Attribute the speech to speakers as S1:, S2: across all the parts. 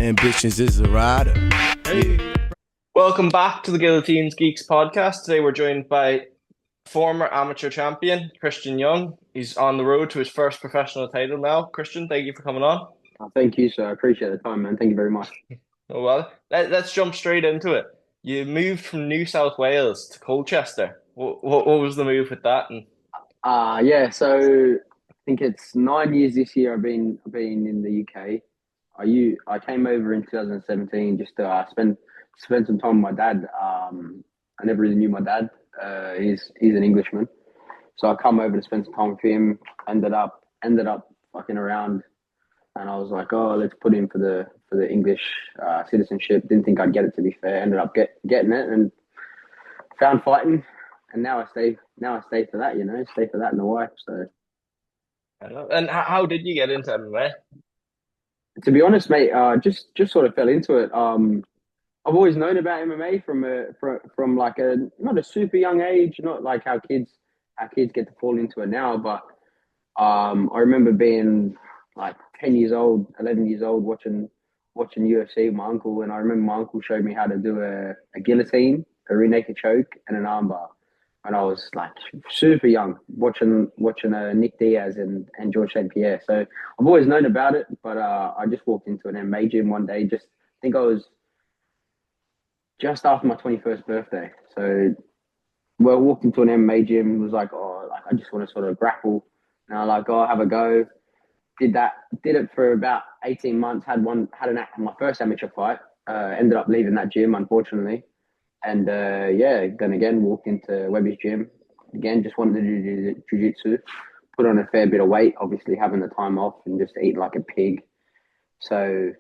S1: ambitions is a rider. Yeah.
S2: Welcome back to the GuillotineGeeks podcast. Today we're joined by former amateur champion Christian Young. He's on the road to his first professional title now. Christian, thank you for coming on.
S3: Thank you, sir. I appreciate the time, man. Thank you very much.
S2: Oh well, let's jump straight into it. You moved from New South Wales to Colchester. What was the move with that? And
S3: Yeah. So I think it's 9 years this year. I've been in the UK. I came over in 2017 just to spend some time with my dad. I never really knew my dad. He's an Englishman, so I come over to spend some time with him. Ended up fucking around, and I was like, oh, let's put in for the English citizenship. Didn't think I'd get it, to be fair. Ended up getting it and found fighting, and now I stay. Now I stay for that, stay for that and the wife. So
S2: I don't know. And how did you get into MMA?
S3: to be honest, mate, just sort of fell into it. I've always known about MMA from like a not a super young age, not like how kids get to fall into it now, but I remember being like 10 years old, 11 years old, watching UFC with my uncle, and I remember my uncle showed me how to do a guillotine, a rear naked choke, and an armbar. And I was like super young, watching Nick Diaz and George St. Pierre. So I've always known about it, but I just walked into an MMA gym one day. Just I think I was just after my 21st birthday. So well, walked into an MMA gym, was like, oh, like I just want to sort of grapple. And I like, oh, have a go. Did it for about 18 months. My first amateur fight. Ended up leaving that gym, unfortunately. And yeah, then again, walked into Webby's gym. Again, just wanted to do jiu-jitsu. Put on a fair bit of weight, obviously having the time off and just eat like a pig. So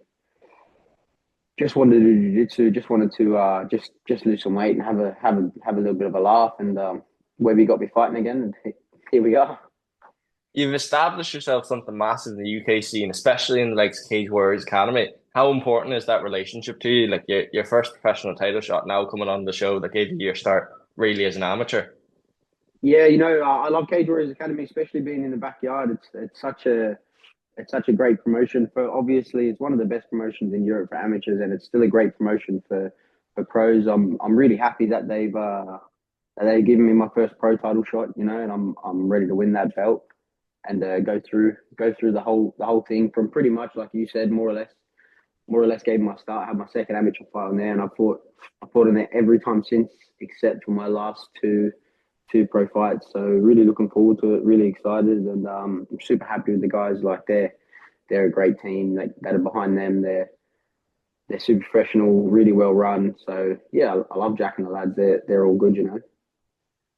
S3: just wanted to do jiu-jitsu. Just wanted to just lose some weight and have a little bit of a laugh. And Webby got me fighting again, and here we are.
S2: You've established yourself something massive in the UK scene, especially in the likes of Cage Warriors Academy. How important is that relationship to you? Like your first professional title shot now coming on the show that gave you your start really as an amateur.
S3: Yeah, I love Cage Warriors Academy, especially being in the backyard. It's such a great promotion for, obviously it's one of the best promotions in Europe for amateurs, and it's still a great promotion for pros. I'm really happy that they've given me my first pro title shot, and I'm ready to win that belt and go through the whole thing from pretty much like you said, more or less gave my start. I had my second amateur fight on there, and I fought in there every time since, except for my last two pro fights. So really looking forward to it. Really excited, and I'm super happy with the guys. Like they're a great team. That are behind them. They're super professional, really well run. So yeah, I love Jack and the lads. They're all good.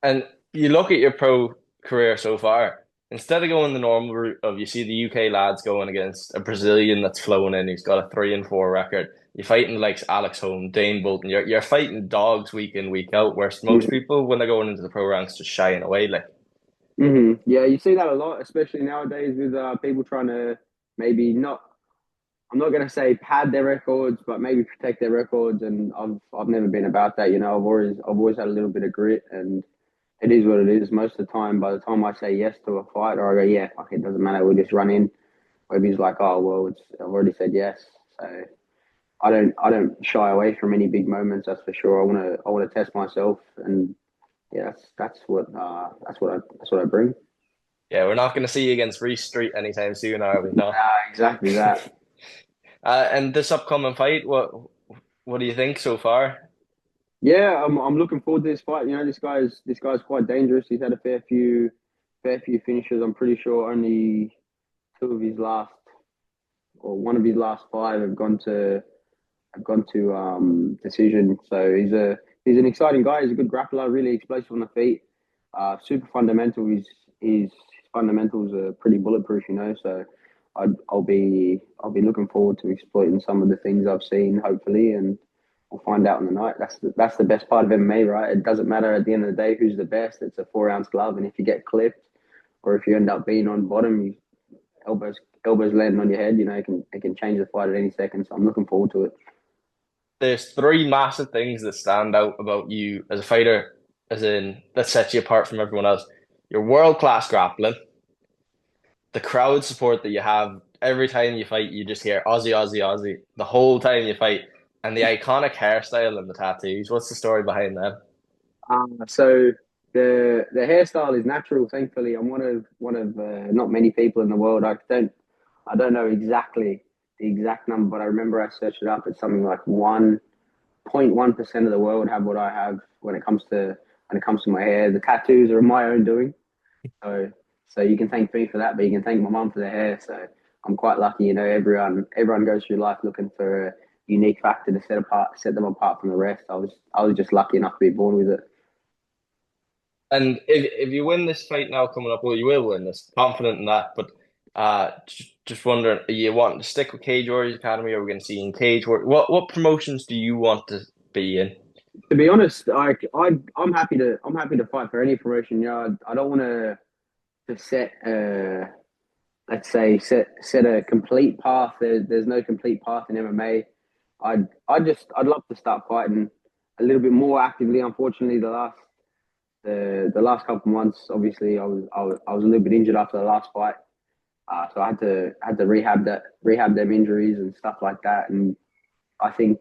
S2: And you look at your pro career so far, instead of going the normal route of you see the UK lads going against a Brazilian that's flown in, who's got a 3-4 record. You're fighting like Alex Holm, Dane Bolton. You're fighting dogs week in, week out, whereas most people, when they're going into the pro ranks, just shying away. Like,
S3: Yeah, you see that a lot, especially nowadays with people trying to maybe not. I'm not going to say pad their records, but maybe protect their records. And I've never been about that. I've always had a little bit of grit, and it is what it is. Most of the time, by the time I say yes to a fight, or I go, yeah, fuck it, doesn't matter, we'll just run in. Where he's like, oh well, I've already said yes. So I don't shy away from any big moments. That's for sure. I want to test myself, and yeah, that's what I bring.
S2: yeah, we're not going to see you against Reece Street anytime soon, are we? No.
S3: Exactly that.
S2: And this upcoming fight, what do you think so far?
S3: Yeah, I'm looking forward to this fight. This guy's quite dangerous. He's had a fair few finishes. I'm pretty sure only two of his last, or one of his last five have gone to decision. So he's an exciting guy. He's a good grappler, really explosive on the feet. Super fundamental. His fundamentals are pretty bulletproof. So I'll be looking forward to exploiting some of the things I've seen, hopefully, and we'll find out on the night. That's the best part of MMA, right? It doesn't matter at the end of the day who's the best. It's a 4 ounce glove, and if you get clipped or if you end up being on bottom, elbows landing on your head, it can change the fight at any second. So I'm looking forward to it.
S2: There's three massive things that stand out about you as a fighter, as in that sets you apart from everyone else. Your world class grappling, the crowd support that you have every time you fight, you just hear Aussie, Aussie, Aussie the whole time you fight, and the iconic hairstyle and the tattoos. What's the story behind that?
S3: So the hairstyle is natural. Thankfully, I'm one of not many people in the world. I don't know exactly the exact number, but I remember I searched it up. It's something like 1.1% of the world have what I have when it comes to my hair. The tattoos are my own doing. So so you can thank me for that, but you can thank my mum for the hair. So I'm quite lucky. Everyone goes through life looking for a unique factor to set them apart from the rest. I was just lucky enough to be born with it.
S2: And if you win this fight now coming up, well, you will win this. Confident in that. But just wondering, are you wanting to stick with Cage Warriors Academy, or are we going to see you in Cage Warriors? What promotions do you want to be in?
S3: To be honest, I'm happy to fight for any promotion. I don't want to set let's say set a complete path. There's no complete path in MMA. I'd love to start fighting a little bit more actively. Unfortunately, the last couple of months, obviously, I was a little bit injured after the last fight, so I had to rehab them injuries and stuff like that. And I think,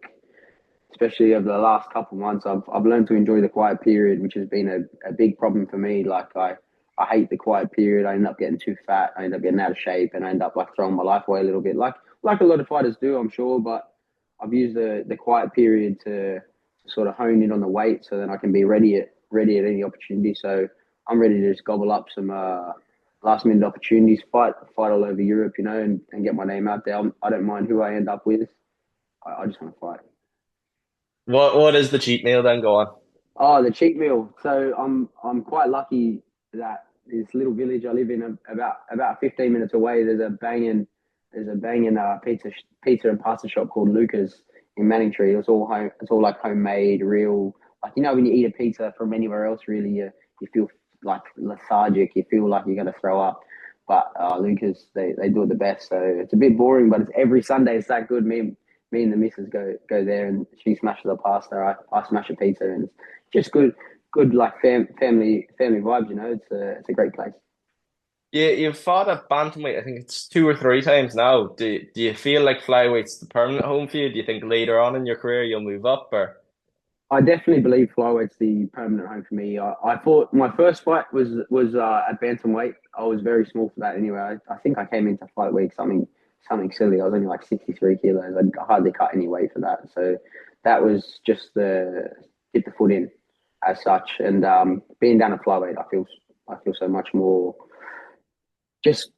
S3: especially over the last couple of months, I've learned to enjoy the quiet period, which has been a big problem for me. Like I hate the quiet period. I end up getting too fat. I end up getting out of shape, and I end up like throwing my life away a little bit, like a lot of fighters do, I'm sure. But I've used the quiet period to sort of hone in on the weight, so then I can be ready at any opportunity. So I'm ready to just gobble up some last minute opportunities, fight all over Europe, and get my name out there. I don't mind who I end up with. I just want to fight.
S2: What is the cheat meal then? Go on.
S3: Oh, the cheat meal. So I'm quite lucky that this little village I live in, about 15 minutes away, there's a banging pizza and pasta shop called Luca's in Manningtree. It's all home. It's all like homemade, real. Like when you eat a pizza from anywhere else, really, you feel like lethargic. You feel like you're gonna throw up. But Luca's, they do it the best. So it's a bit boring, but it's every Sunday. It's that good. Me and the missus go there, and she smashes a pasta. I smash a pizza, and it's just good like family vibes. It's a great place.
S2: You've fought at bantamweight. I think it's two or three times now. Do you feel like flyweight's the permanent home for you? Do you think later on in your career you'll move up, or?
S3: I definitely believe flyweight's the permanent home for me. I thought my first fight was at bantamweight. I was very small for that anyway. I think I came into fight week something silly. I was only like 63 kilos. I hardly cut any weight for that. So that was just the hit the foot in as such. And being down at flyweight, I feel so much more just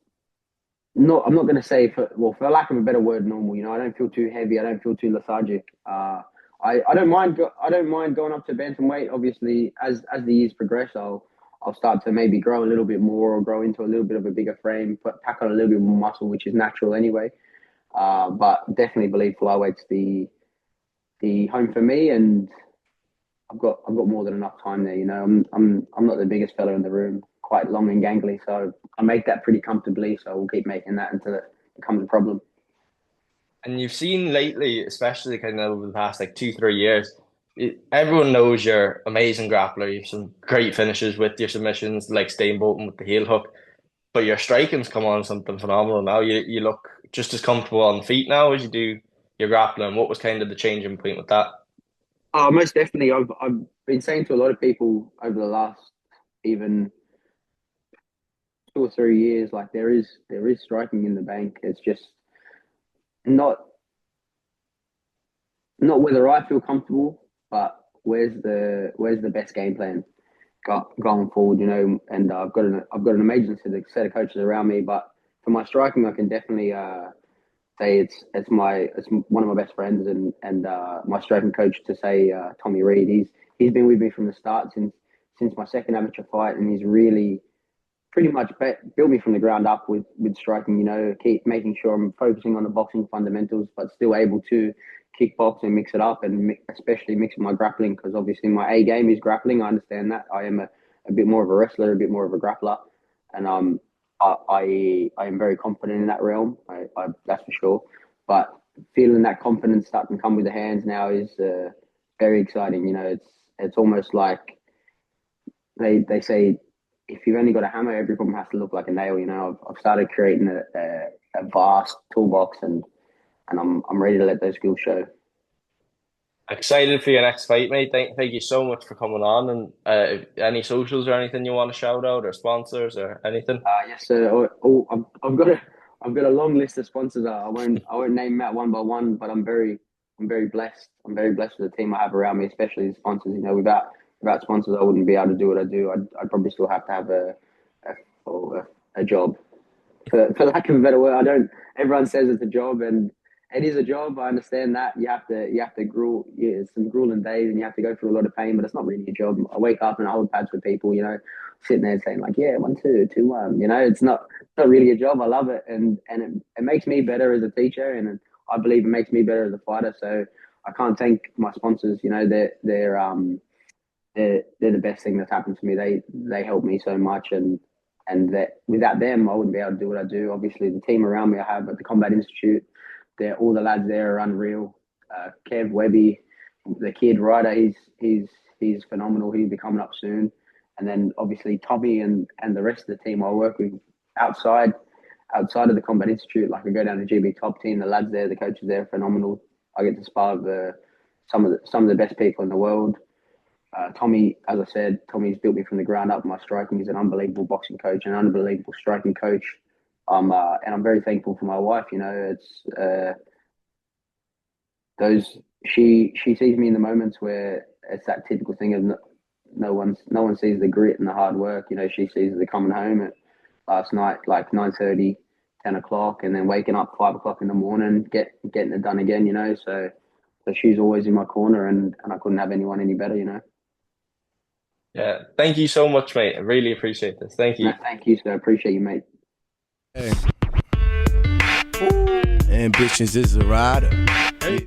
S3: not. I'm not going to say for lack of a better word, normal. I don't feel too heavy. I don't feel too lethargic. I don't mind. I don't mind going up to bantamweight. Obviously, as the years progress, I'll start to maybe grow a little bit more, or grow into a little bit of a bigger frame, pack on a little bit more muscle, which is natural anyway. But definitely believe flyweight's the home for me, and I've got more than enough time there. I'm not the biggest fella in the room, quite long and gangly, so I make that pretty comfortably. So we'll keep making that until it becomes a problem.
S2: And you've seen lately, especially kind of over the past like 2, 3 years, everyone knows you're amazing grappler. You have some great finishes with your submissions, like Staying Bolton with the heel hook. But your striking's come on something phenomenal now. You look just as comfortable on the feet now as you do your grappling. What was kind of the changing point with that?
S3: Most definitely. I've been saying to a lot of people over the last even 2 or 3 years, like there is striking in the bank. It's just not not whether I feel comfortable, but where's the best game plan going forward, and I've got an amazing set of coaches around me. But for my striking, I can definitely say it's one of my best friends, and my striking coach, to say Tommy Reed. He's been with me from the start since my second amateur fight, and he's really pretty much built me from the ground up with striking. Keep making sure I'm focusing on the boxing fundamentals, but still able to kickbox and mix it up, and especially mixing my grappling, because obviously my A game is grappling. I understand that. I am a bit more of a wrestler, a bit more of a grappler, and I am very confident in that realm. That's for sure. But feeling that confidence that can come with the hands now is very exciting. It's almost like they say, if you've only got a hammer, every problem has to look like a nail. I've started creating vast toolbox, and I'm ready to let those skills show.
S2: Excited for your next fight, mate. Thank you so much for coming on. And any socials or anything you want to shout out, or sponsors or anything?
S3: Yes, sir. I've got a long list of sponsors. I won't name them out one by one, but I'm very blessed. I'm very blessed with the team I have around me, especially the sponsors. You know, without sponsors, I wouldn't be able to do what I do. I'd probably still have to have a job. For lack of a better word, I don't. Everyone says it's a job, and it is a job. I understand that you have to gruel. Yeah, it's some grueling days, and you have to go through a lot of pain. But it's not really a job. I wake up and I hold pads with people. You know, sitting there saying like, yeah, 1, 2, 2, 1. You know, it's not really a job. I love it, and it makes me better as a teacher, and I believe it makes me better as a fighter. So I can't thank my sponsors. You know, they're the best thing that's happened to me. They help me so much, and that without them, I wouldn't be able to do what I do. Obviously, the team around me I have at the Combat Institute, all the lads there are unreal. Kev Webby, the kid Ryder, he's phenomenal. He'll be coming up soon. And then obviously Tommy and the rest of the team I work with outside of the Combat Institute. Like I go down to GB Top Team, the lads there, the coaches there are phenomenal. I get to spar with some of the best people in the world. Tommy, as I said, Tommy's built me from the ground up. My striking, he's an unbelievable boxing coach, an unbelievable striking coach. And I'm very thankful for my wife. You know, she sees me in the moments where it's that typical thing of no one sees the grit and the hard work. You know, she sees the coming home at last night like 9:30, 10 o'clock, and then waking up 5 o'clock in the morning, getting it done again. You know, so she's always in my corner, and I couldn't have anyone any better. You know.
S2: Yeah, thank you so much, mate. I really appreciate this. Thank you.
S3: No, thank you, sir. Appreciate you, mate.
S1: Hey. Ambitions is a rider. Hey.